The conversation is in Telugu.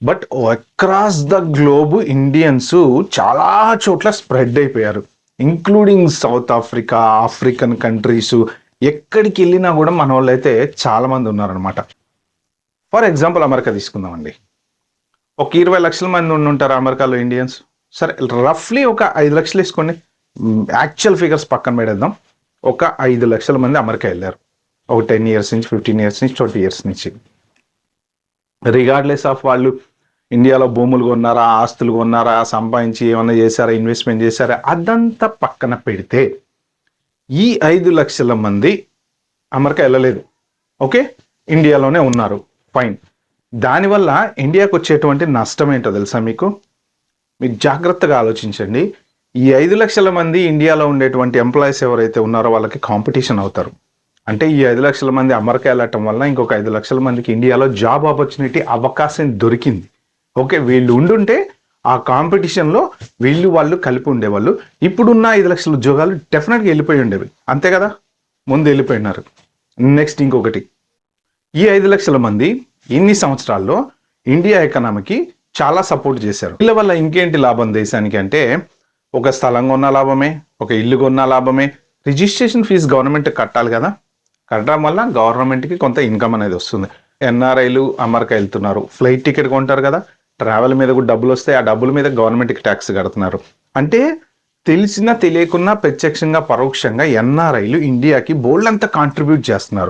But across the globe Indians చాలా చోట్ల స్ప్రెడ్ అయిపోయారు, including south Africa, African countries. ఎక్కడికి వెళ్ళినా కూడా మన వాళ్ళు అయితే చాలా మంది ఉన్నారనమాట. ఫర్ ఎగ్జాంపుల్ అమెరికా తీసుకుందామండి. ఒక 20 లక్షల మంది ఉంటారు అమెరికాలో ఇండియన్స్. సరే, రఫ్లీ ఒక 5 లక్షలు వేసుకోండి, యాక్చువల్ ఫిగర్స్ పక్కన పెడేద్దాం. ఒక 5 లక్షల మంది అమెరికా వెళ్ళారు ఒక 10 ఇయర్స్ నుంచి, 15 ఇయర్స్ నుంచి, 20 ఇయర్స్ నుంచి. రిగార్డ్లెస్ ఆఫ్ వాళ్ళు ఇండియాలో భూములు కొన్నారా, ఆస్తులు కొన్నారా, సంపాదించి ఏమన్నా చేశారా, ఇన్వెస్ట్మెంట్ చేశారా, అదంతా పక్కన పెడితే ఈ 5 లక్షల మంది అమెరికా వెళ్ళలేదు. ఓకే, ఇండియాలోనే ఉన్నారు. ఫైన్. దానివల్ల ఇండియాకు వచ్చేటువంటి నష్టం ఏంటో తెలుసా మీకు? మీరు జాగ్రత్తగా ఆలోచించండి. ఈ 5 లక్షల మంది ఇండియాలో ఉండేటువంటి ఎంప్లాయీస్ ఎవరైతే ఉన్నారో వాళ్ళకి కాంపిటీషన్ అవుతారు. అంటే ఈ 5 లక్షల మంది అమెరికా వెళ్ళటం వల్ల ఇంకొక 5 లక్షల మందికి ఇండియాలో జాబ్ ఆపర్చునిటీ అవకాశం దొరికింది. ఓకే, వీళ్ళు ఉండుంటే ఆ కాంపిటీషన్లో వాళ్ళు కలిపి ఉండేవాళ్ళు. ఇప్పుడున్న 5 లక్షల ఉద్యోగాలు డెఫినెట్గా వెళ్ళిపోయి ఉండేవి, అంతే కదా? ముందు వెళ్ళిపోయినారు. నెక్స్ట్ ఇంకొకటి, ఈ 5 లక్షల మంది ఇన్ని సంవత్సరాల్లో ఇండియా ఎకనామీకి చాలా సపోర్ట్ చేశారు. వీళ్ళ వల్ల ఇంకేంటి లాభం దేశానికి అంటే, ఒక స్థలం కొన్న లాభమే, ఒక ఇల్లు కొన్న లాభమే, రిజిస్ట్రేషన్ ఫీజు గవర్నమెంట్ కట్టాలి కదా, కట్టడం వల్ల గవర్నమెంట్కి కొంత ఇన్కమ్ అనేది వస్తుంది. ఎన్ఆర్ఐలు అమెరికా వెళ్తున్నారు, ఫ్లైట్ టికెట్ కొంటారు కదా, ట్రావెల్ మీద కూడా డబ్బులు వస్తాయి, ఆ డబ్బుల మీద గవర్నమెంట్కి ట్యాక్స్ కడుతున్నారు. అంటే తెలిసినా తెలియకున్నా ప్రత్యక్షంగా పరోక్షంగా ఎన్ఆర్ఐలు ఇండియాకి బోల్డ్ అంతా కాంట్రిబ్యూట్ చేస్తున్నారు.